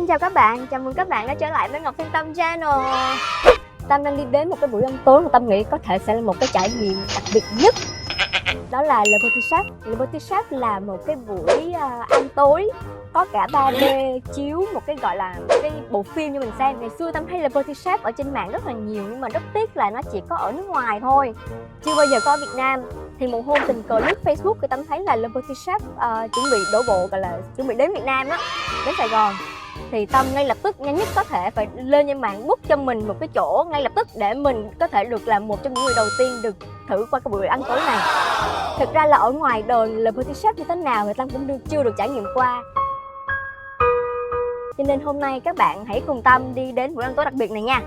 Xin chào các bạn, chào mừng các bạn đã trở lại với Ngọc Thiên Tâm Channel. Tâm đang đi đến một cái buổi ăn tối mà Tâm nghĩ có thể sẽ là một cái trải nghiệm đặc biệt nhất. Đó là Le Petit Chef. Le Petit Chef là một cái buổi ăn tối có cả 3D chiếu một cái gọi là một cái bộ phim cho mình xem. Ngày xưa Tâm thấy Le Petit Chef ở trên mạng rất là nhiều nhưng mà rất tiếc là nó chỉ có ở nước ngoài thôi, chưa bao giờ có ở Việt Nam. Thì một hôm tình cờ lướt Facebook thì Tâm thấy là Le Petit Chef chuẩn bị đổ bộ, gọi là chuẩn bị đến Việt Nam đó, đến Sài Gòn. Thì Tâm ngay lập tức nhanh nhất có thể phải lên trên mạng book cho mình một cái chỗ ngay lập tức để mình có thể được làm một trong những người đầu tiên được thử qua cái buổi ăn tối này. Thực ra là ở ngoài đời Le Petit Chef như thế nào thì Tâm cũng chưa được trải nghiệm qua. Cho nên hôm nay các bạn hãy cùng Tâm đi đến buổi ăn tối đặc biệt này nha.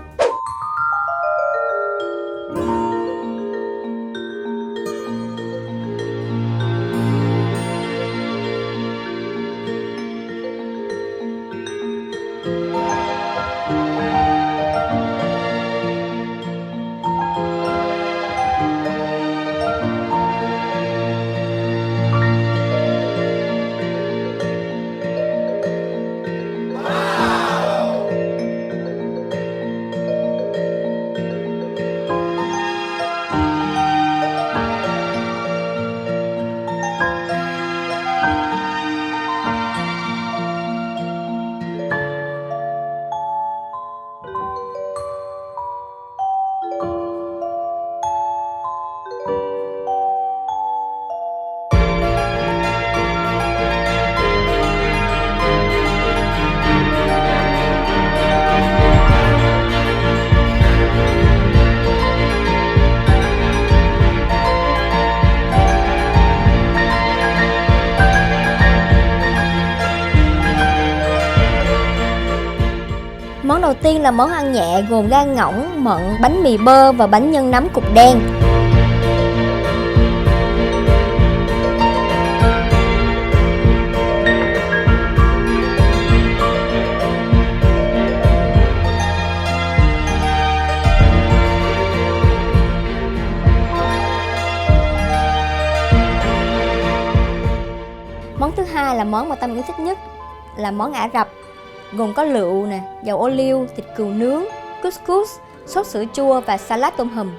Món đầu tiên là món ăn nhẹ gồm gan ngỗng, mận, bánh mì bơ và bánh nhân nấm cục đen. Món thứ hai là món mà Tâm yêu thích nhất, là món Ả Rập, gồm có lựu nè, dầu ô liu, thịt cừu nướng, couscous, sốt sữa chua và salad tôm hùm.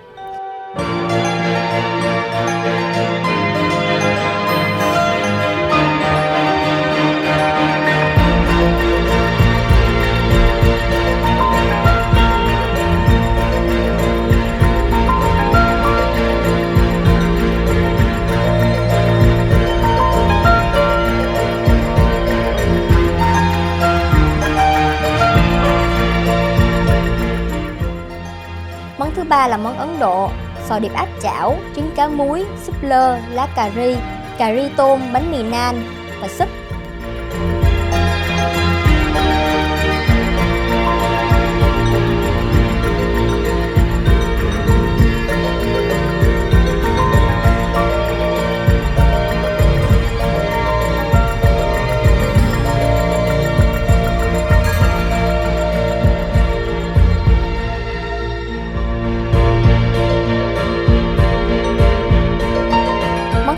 Món thứ ba là món Ấn Độ, sò điệp áp chảo, trứng cá muối, súp lơ, lá cà ri tôm, bánh mì nan và súp.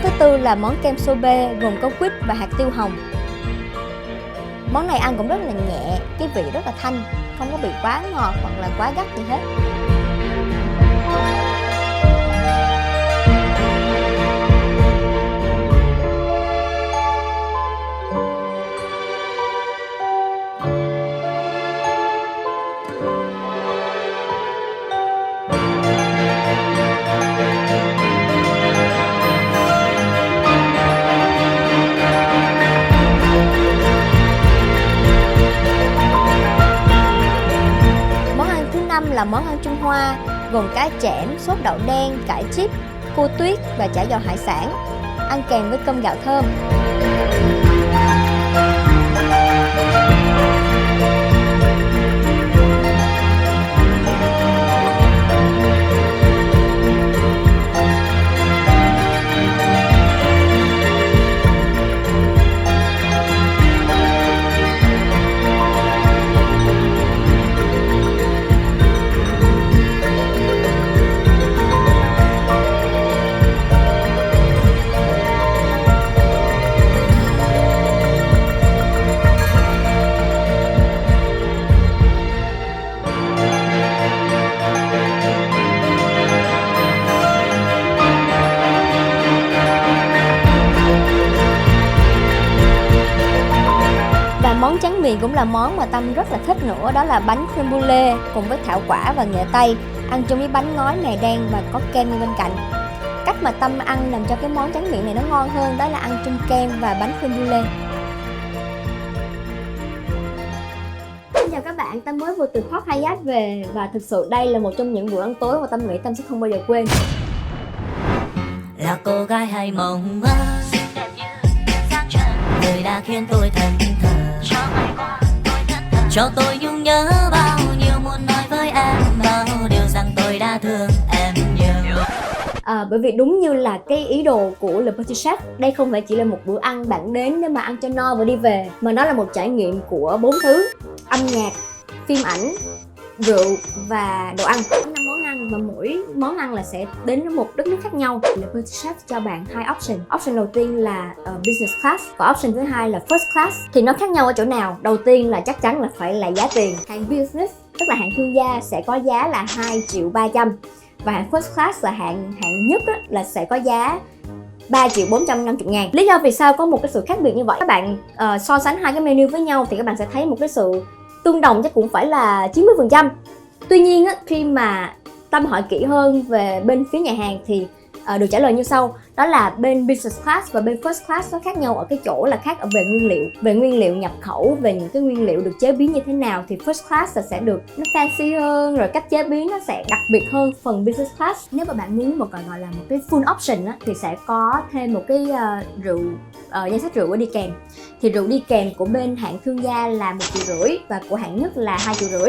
Thứ tư là món kem sorbet gồm có quýt và hạt tiêu hồng. Món này ăn cũng rất là nhẹ, cái vị rất là thanh, không có bị quá ngọt hoặc là quá gắt gì hết. Là món ăn Trung Hoa gồm cá chẽm, sốt đậu đen, cải chip, cua tuyết và chả giò hải sản, ăn kèm với cơm gạo thơm. món tráng miệng cũng là món mà Tâm rất là thích nữa, đó là bánh creme brulee cùng với thảo quả và nghệ tây, ăn chung với bánh ngói mè đen và có kem bên cạnh. Cách mà Tâm ăn làm cho cái món tráng miệng này nó ngon hơn đó là ăn chung kem và bánh creme brulee. Xin chào các bạn, Tâm mới vừa từ Port Hyatt về và thực sự đây là một trong những bữa ăn tối mà Tâm nghĩ Tâm sẽ không bao giờ quên. Là cô gái hay mộng mơ, người đã khiến tôi thẫn thờ, cho tôi nhung nhớ bao nhiêu muốn nói với em bao điều rằng tôi đã thương em nhiều. Bởi vì đúng như là cái ý đồ của Le Petit Chef, đây không phải chỉ là một bữa ăn bạn đến để mà ăn cho no và đi về, mà nó là một trải nghiệm của 4 thứ: âm nhạc, phim ảnh, rượu và đồ ăn. Có 5 món ăn và mỗi món ăn là sẽ đến một đất nước khác nhau. Le Petit Chef cho bạn 2 option. Option đầu tiên là business class và option thứ hai là first class. Thì nó khác nhau ở chỗ nào? Đầu tiên là chắc chắn là phải là giá tiền. Hạng business tức là hạng thương gia sẽ có giá là 2.300.000 và hạng first class là hạng nhất á, là sẽ có giá 3.450.000. Lý do vì sao có một cái sự khác biệt như vậy? Các bạn so sánh hai cái menu với nhau thì các bạn sẽ thấy một cái sự tương đồng chắc cũng phải là 90%. Tuy nhiên á, khi mà Tâm hỏi kỹ hơn về bên phía nhà hàng thì được trả lời như sau. Đó là bên business class và bên first class nó khác nhau ở cái chỗ là khác ở về nguyên liệu. Về nguyên liệu nhập khẩu, về những cái nguyên liệu được chế biến như thế nào thì first class là sẽ được nó fancy hơn, rồi cách chế biến nó sẽ đặc biệt hơn phần business class. Nếu mà bạn muốn một gọi là một cái full option á, thì sẽ có thêm một cái rượu, danh sách rượu đi kèm. Thì rượu đi kèm của bên hạng thương gia là 1,5 triệu và của hạng nhất là 2,5 triệu.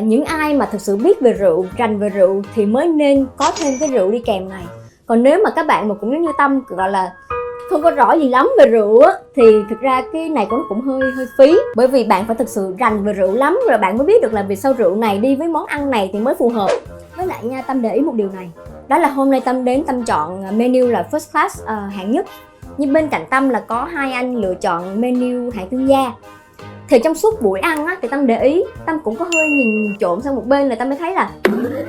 Những ai mà thực sự biết về rượu, rành về rượu thì mới nên có thêm cái rượu đi kèm này. Còn nếu mà các bạn mà cũng giống như Tâm gọi là không có rõ gì lắm về rượu á, thì thực ra cái này nó cũng hơi phí. Bởi vì bạn phải thực sự rành về rượu lắm rồi bạn mới biết được là vì sao rượu này đi với món ăn này thì mới phù hợp. Với lại nha, Tâm để ý một điều này. Đó là hôm nay Tâm đến Tâm chọn menu là first class hạng nhất. Nhưng bên cạnh Tâm là có 2 anh lựa chọn menu hạng thương gia. Thì trong suốt buổi ăn á, thì Tâm để ý, Tâm cũng có hơi nhìn trộm sang một bên là Tâm mới thấy là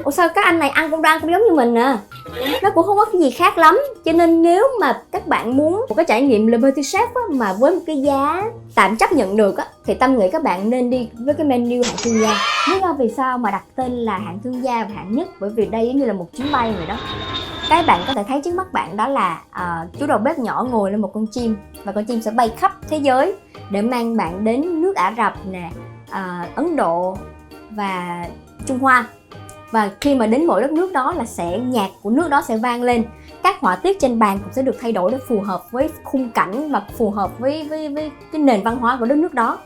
ủa sao các anh này ăn cũng đang cũng giống như mình à. Nó cũng không có cái gì khác lắm. Cho nên nếu mà các bạn muốn một cái trải nghiệm Le Petit Chef á, mà với một cái giá tạm chấp nhận được á, thì Tâm nghĩ các bạn nên đi với cái menu hạng thương gia. Lý do vì sao mà đặt tên là hạng thương gia và hạng nhất? Bởi vì đây giống như là một chuyến bay vậy đó. Cái bạn có thể thấy trước mắt bạn đó là chú đầu bếp nhỏ ngồi lên một con chim và con chim sẽ bay khắp thế giới để mang bạn đến nước Ả Rập nè, Ấn Độ và Trung Hoa. Và khi mà đến mỗi đất nước đó là nhạc của nước đó sẽ vang lên. Các họa tiết trên bàn cũng sẽ được thay đổi để phù hợp với khung cảnh và phù hợp với cái nền văn hóa của đất nước đó.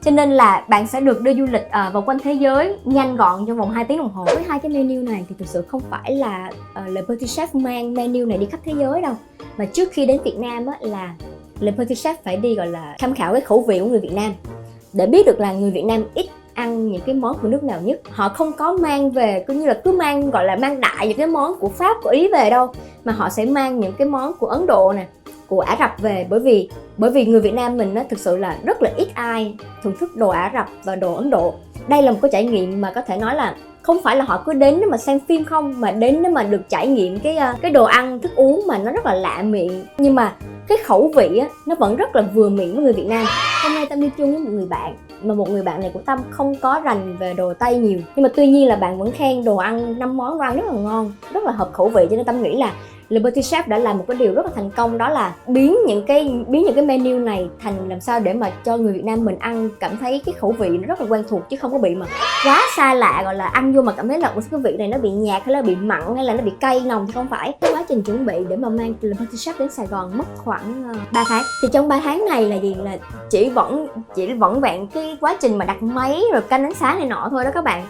Cho nên là bạn sẽ được đưa du lịch vào quanh thế giới nhanh gọn trong vòng 2 tiếng đồng hồ. Với 2 cái menu này thì thực sự không phải là Le Petit Chef mang menu này đi khắp thế giới đâu. Mà trước khi đến Việt Nam á, là Le Petit Chef phải đi gọi là tham khảo cái khẩu vị của người Việt Nam để biết được là người Việt Nam ít ăn những cái món của nước nào nhất. Họ không có mang về cứ như là cứ mang gọi là mang đại những cái món của Pháp, của Ý về đâu, mà họ sẽ mang những cái món của Ấn Độ nè, của Ả Rập về. Bởi vì người Việt Nam mình á, thực sự là rất là ít ai thưởng thức đồ Ả Rập và đồ Ấn Độ. Đây là một cái trải nghiệm mà có thể nói là không phải là họ cứ đến để mà xem phim không, mà đến để mà được trải nghiệm cái đồ ăn, thức uống mà nó rất là lạ miệng. Nhưng mà cái khẩu vị á, nó vẫn rất là vừa miệng với người Việt Nam. Hôm nay Tâm đi chung với một người bạn, mà một người bạn này của Tâm không có rành về đồ Tây nhiều. Nhưng mà tuy nhiên là bạn vẫn khen đồ ăn 5 món đồ ăn rất là ngon, rất là hợp khẩu vị. Cho nên Tâm nghĩ là Le Petit Chef đã làm một cái điều rất là thành công, đó là biến những cái menu này thành làm sao để mà cho người Việt Nam mình ăn cảm thấy cái khẩu vị nó rất là quen thuộc, chứ không có bị mà quá xa lạ, gọi là ăn vô mà cảm thấy là cái vị này nó bị nhạt hay là bị mặn hay là nó bị cay nồng thì không phải. Cái quá trình chuẩn bị để mà mang Le Petit Chef đến Sài Gòn mất khoảng 3 tháng. Thì trong 3 tháng này là gì, là chỉ vỏn vẹn cái quá trình mà đặt máy rồi canh ánh sáng này nọ thôi đó các bạn.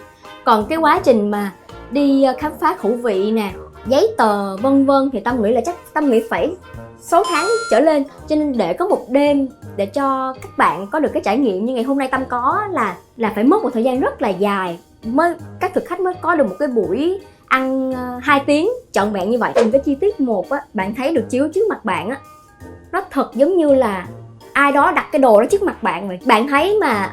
Còn cái quá trình mà đi khám phá khẩu vị nè, giấy tờ vân vân thì Tâm nghĩ là Tâm nghĩ phải 6 tháng trở lên. Cho nên để có một đêm để cho các bạn có được cái trải nghiệm như ngày hôm nay Tâm có là phải mất một thời gian rất là dài mới các thực khách mới có được một cái buổi ăn 2 tiếng trọn vẹn như vậy. Từng cái chi tiết một á, bạn thấy được chiếu trước mặt bạn á, nó thật giống như là ai đó đặt cái đồ đó trước mặt bạn vậy. Bạn thấy mà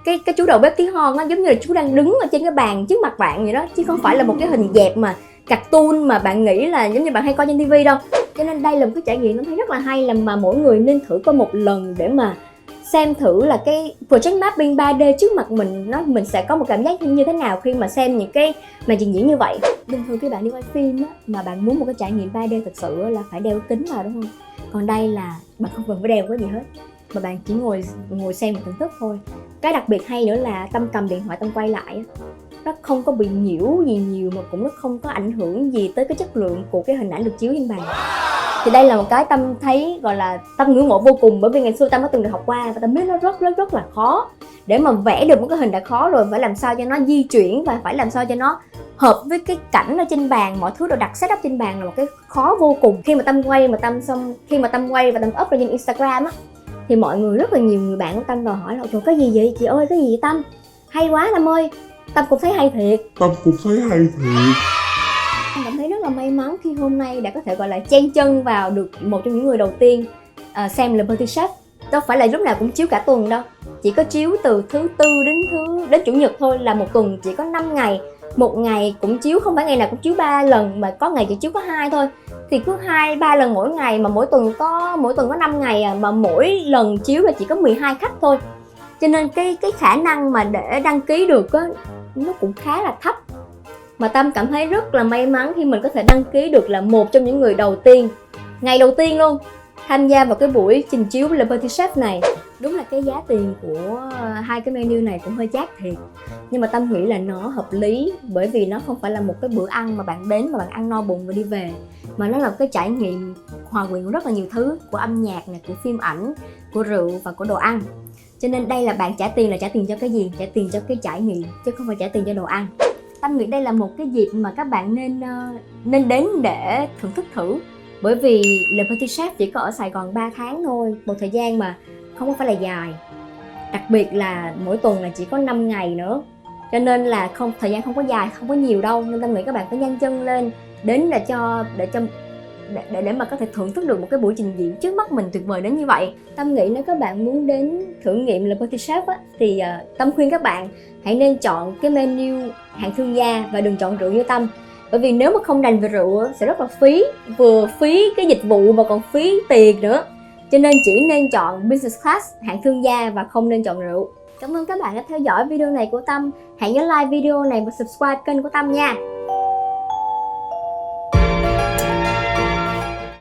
cái chú đầu bếp tí hon á, giống như là chú đang đứng ở trên cái bàn trước mặt bạn vậy đó, chứ không phải là một cái hình dẹp mà cartoon mà bạn nghĩ là giống như bạn hay coi trên TV đâu. Cho nên đây là một cái trải nghiệm nó thấy rất là hay, là mà mỗi người nên thử coi một lần để mà xem thử là cái project mapping 3D trước mặt mình sẽ có một cảm giác như thế nào khi mà xem những cái màn trình diễn như vậy. Bình thường khi bạn đi quay phim á, mà bạn muốn một cái trải nghiệm 3D thực sự là phải đeo kính vào, đúng không? Còn đây là bạn không cần phải đeo cái gì hết, mà bạn chỉ ngồi xem và thưởng thức thôi. Cái đặc biệt hay nữa là Tâm cầm điện thoại Tâm quay lại á, nó không có bị nhiễu gì nhiều, mà cũng nó không có ảnh hưởng gì tới cái chất lượng của cái hình ảnh được chiếu trên bàn. Thì đây là một cái Tâm thấy gọi là Tâm ngưỡng mộ vô cùng, bởi vì ngày xưa Tâm đã từng được học qua và Tâm biết nó rất là khó. Để mà vẽ được một cái hình đã khó rồi, phải làm sao cho nó di chuyển và phải làm sao cho nó hợp với cái cảnh ở trên bàn, mọi thứ đều đặt setup trên bàn là một cái khó vô cùng. Khi mà Tâm quay và Tâm up lên trên Instagram á, thì mọi người, rất là nhiều người bạn của Tâm vào hỏi là trời, cái gì vậy chị ơi, cái gì vậy Tâm, hay quá Tâm ơi. Tâm cũng thấy hay thiệt. Tâm cảm thấy rất là may mắn khi hôm nay đã có thể gọi là chen chân vào được một trong những người đầu tiên xem Celebrity Chef. Đâu phải là lúc nào cũng chiếu cả tuần đâu, chỉ có chiếu từ thứ tư đến chủ nhật thôi, là một tuần chỉ có 5 ngày. Một ngày cũng chiếu, không phải ngày nào cũng chiếu 3 lần, mà có ngày chỉ chiếu có 2 thôi. Thì cứ 2-3 lần mỗi ngày, mà mỗi tuần có 5 ngày mà mỗi lần chiếu là chỉ có 12 khách thôi. Cho nên cái khả năng mà để đăng ký được á, nó cũng khá là thấp. Mà Tâm cảm thấy rất là may mắn khi mình có thể đăng ký được là một trong những người đầu tiên, ngày đầu tiên luôn, tham gia vào cái buổi trình chiếu Celebrity Chef này. Đúng là cái giá tiền của hai cái menu này cũng hơi chát thiệt, nhưng mà Tâm nghĩ là nó hợp lý, bởi vì nó không phải là một cái bữa ăn mà bạn đến và bạn ăn no bụng và đi về, mà nó là một cái trải nghiệm hòa quyện của rất là nhiều thứ, của âm nhạc này, của phim ảnh, của rượu và của đồ ăn. Cho nên đây là bạn trả tiền cho cái gì? Trả tiền cho cái trải nghiệm, chứ không phải trả tiền cho đồ ăn. Tâm nghĩ đây là một cái dịp mà các bạn nên đến để thưởng thức thử. Bởi vì Celebrity Chef chỉ có ở Sài Gòn 3 tháng thôi, một thời gian mà không có phải là dài. Đặc biệt là mỗi tuần là chỉ có 5 ngày nữa, cho nên là thời gian không có dài, không có nhiều đâu. Nên Tâm nghĩ các bạn phải nhanh chân lên đến để mà có thể thưởng thức được một cái buổi trình diễn trước mắt mình tuyệt vời đến như vậy. Tâm nghĩ nếu các bạn muốn đến thử nghiệm Celebrity Chef á, thì Tâm khuyên các bạn hãy nên chọn cái menu hạng thương gia và đừng chọn rượu như Tâm. Bởi vì nếu mà không rành về rượu sẽ rất là phí, vừa phí cái dịch vụ mà còn phí tiền nữa. Cho nên chỉ nên chọn business class hạng thương gia và không nên chọn rượu. Cảm ơn các bạn đã theo dõi video này của Tâm. Hãy nhớ like video này và subscribe kênh của Tâm nha.